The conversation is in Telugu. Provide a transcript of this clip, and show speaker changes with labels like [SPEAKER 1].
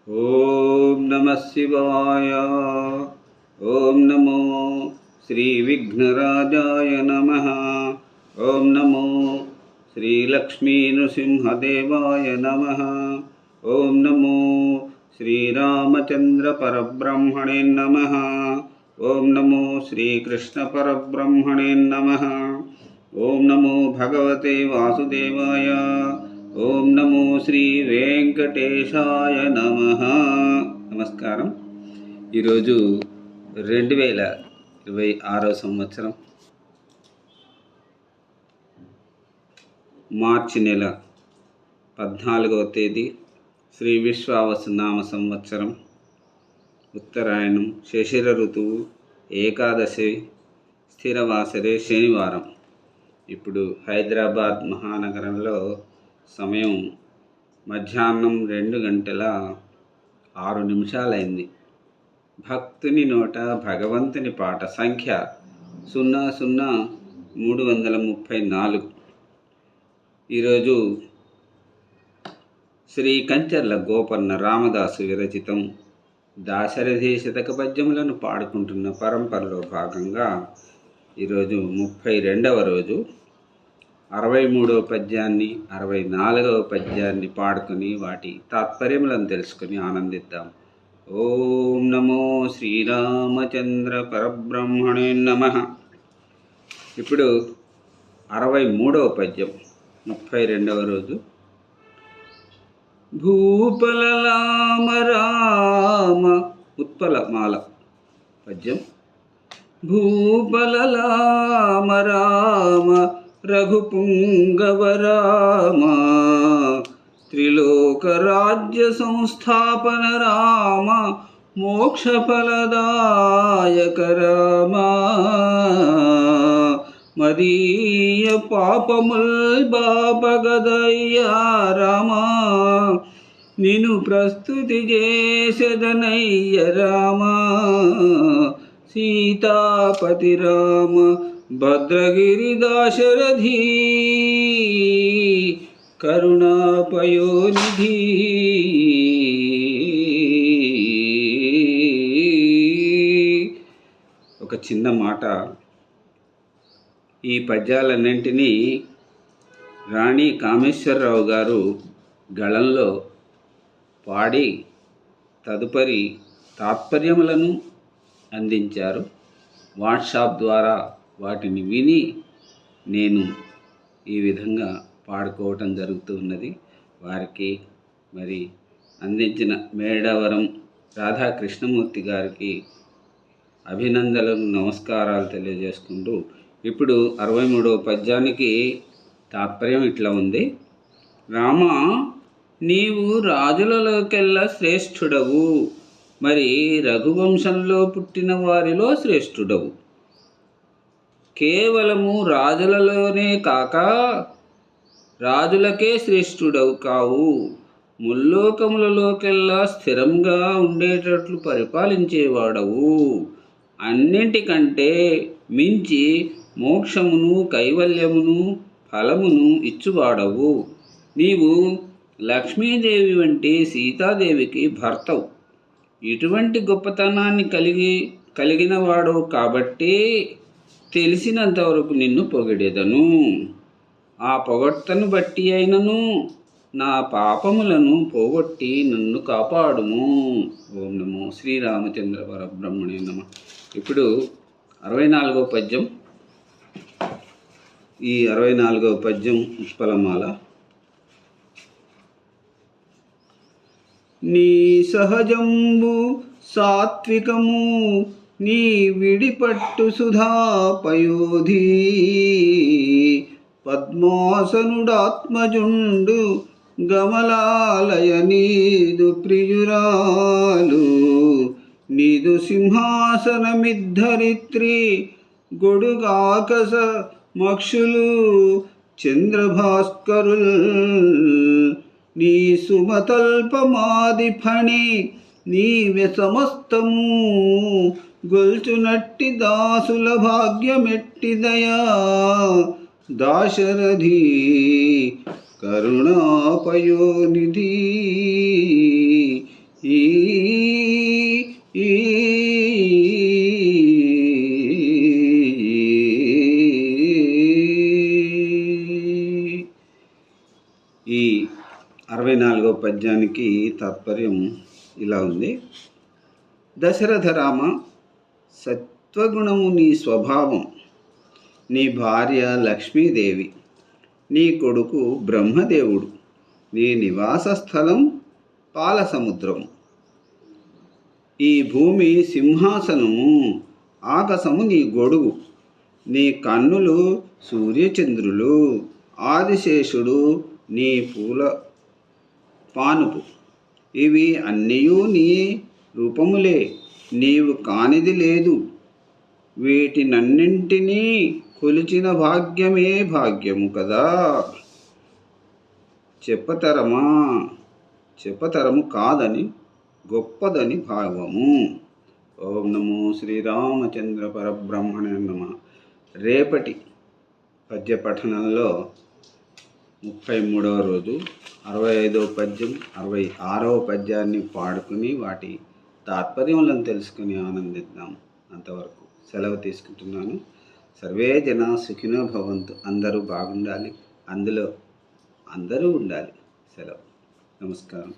[SPEAKER 1] ఓం నమః శివాయ. ఓం నమో శ్రీ విఘ్నరాజాయ నమః. ఓం నమో శ్రీ లక్ష్మీ నృసింహదేవాయ నమః. ఓం నమో శ్రీరామచంద్ర పరబ్రహ్మణే నమః. ఓం నమో శ్రీకృష్ణ పరబ్రహ్మణే నమః. ఓం నమో భగవతే వాసుదేవాయ. ఓం నమో శ్రీ వెంకటేశాయ నమః. నమస్కారం. ఈరోజు 2026 సంవత్సరం మార్చి నెల 14వ తేదీ శ్రీ విశ్వావసునామ సంవత్సరం, ఉత్తరాయణం, శశిర ఋతువు, ఏకాదశి, స్థిరవాసరే, శనివారం. ఇప్పుడు హైదరాబాద్ మహానగరంలో సమయం మధ్యాహ్నం 2:06 భక్తుని నోట భగవంతుని పాట సంఖ్య 00334. ఈరోజు శ్రీ కంచర్ల గోపన్న రామదాసు విరచితం దాశరథి శతక పద్యములను పాడుకుంటున్న పరంపరలో భాగంగా ఈరోజు 32వ రోజు. 63వ పద్యాన్ని 64వ పద్యాన్ని పాడుకొని వాటి తాత్పర్యములను తెలుసుకొని ఆనందిద్దాం. ఓం నమో శ్రీరామచంద్ర పరబ్రహ్మణే నమః. ఇప్పుడు 63వ పద్యం, 32వ రోజు. భూపలలామ రామ, ఉత్పలమాల పద్యం. భూపలలామ రామ రఘుపుంగవ రామ, త్రిలోకరాజ్య సంస్థాపన రామ, మోక్షఫలదాయక రామ. మదీయ పాపముల్ బాపగదయ్యా రామ, నిను ప్రస్తుతి చేసెదనయ్య రామ. సీతాపతి రామ భద్రగిరి దాశరథి, కరుణాపయోనిధి. ఒక చిన్న మాట. ఈ పద్యాలన్నింటినీ రాణి కామేశ్వరరావు గారు గళంలో పాడి తదుపరి తాత్పర్యములను అందించారు. వాట్సాప్ ద్వారా వాటిని విని నేను ఈ విధంగా పాడుకోవటం జరుగుతూ ఉన్నది. వారికి మరి అందించిన మేడవరం రాధాకృష్ణమూర్తి గారికి అభినందనలు, నమస్కారాలు తెలియజేసుకుంటూ ఇప్పుడు 63వ పద్యానికి తాత్పర్యం ఇట్లా ఉంది. రామ, నీవు రాజులలోకెల్లా శ్రేష్ఠుడవు, మరి రఘువంశంలో పుట్టిన వారిలో శ్రేష్ఠుడవు. కేవలము రాజులలోనే కాక రాజులకే శ్రేష్ఠుడవు కావు, ముల్లోకములలోకెల్లా స్థిరంగా ఉండేటట్లు పరిపాలించేవాడవు. అన్నింటికంటే మించి మోక్షమును, కైవల్యమును, ఫలమును ఇచ్చువాడవు. నీవు లక్ష్మీదేవి వంటి సీతాదేవికి భర్తవు. ఇటువంటి గొప్పతనాన్ని కలిగిన వాడు కాబట్టి తెలిసినంతవరకు నిన్ను పొగిడెదను. ఆ పొగడ్తను బట్టి అయినను నా పాపములను పోగొట్టి నన్ను కాపాడుము. ఓం నమో శ్రీరామచంద్ర పరబ్రహ్మణే నమః. ఇప్పుడు 64వ పద్యం. ఈ 64వ పద్యం ఉత్పలమాల. నీ సహజంబు సాత్వికము, నీ విడిపట్టు సుధాపయోధి, పద్మాసనుడాత్మజుండు గమలాలయ నీదు ప్రియురాలు. నీదు సింహాసనమిద్ధరిత్రి గొడుగాకస మక్షులు చంద్రభాస్కరుల్. నీ సుమతల్పమాది ఫణి నీవె సమస్తము, గొల్చునట్టి దాసుల భాగ్యమెట్టిదయా. దాశరథి కరుణాపయోనిధి. ఈ 4వ పద్యానికి తాత్పర్యం ఇలా ఉంది. దశరథ రామ, సత్వగుణము నీ స్వభావం, నీ భార్య లక్ష్మీదేవి, నీ కొడుకు బ్రహ్మదేవుడు, నీ నివాస స్థలం పాలసముద్రము, ఈ భూమి సింహాసనము, ఆకాశము నీ గొడుగు, నీ కన్నులు సూర్యచంద్రులు, ఆదిశేషుడు నీ పూల పానుపు, ఇవి అన్నీయూ నీ రూపములే, నీవు కానిది లేదు. వీటినన్నింటినీ కొలిచిన భాగ్యమే భాగ్యము కదా. చెప్పతరము కాదని గొప్పదని భావము. ఓం నమో శ్రీరామచంద్ర పరబ్రహ్మణే నమః. రేపటి పద్య పఠనంలో 33వ రోజు 65వ పద్యం 66వ పద్యాన్ని పాడుకుని వాటి తాత్పర్యములను తెలుసుకుని ఆనందిద్దాం. అంతవరకు సెలవు తీసుకుంటున్నాను. సర్వే జనా సుఖినో భవంతు. అందరూ బాగుండాలి, అందులో అందరూ ఉండాలి. సెలవు. నమస్కారం.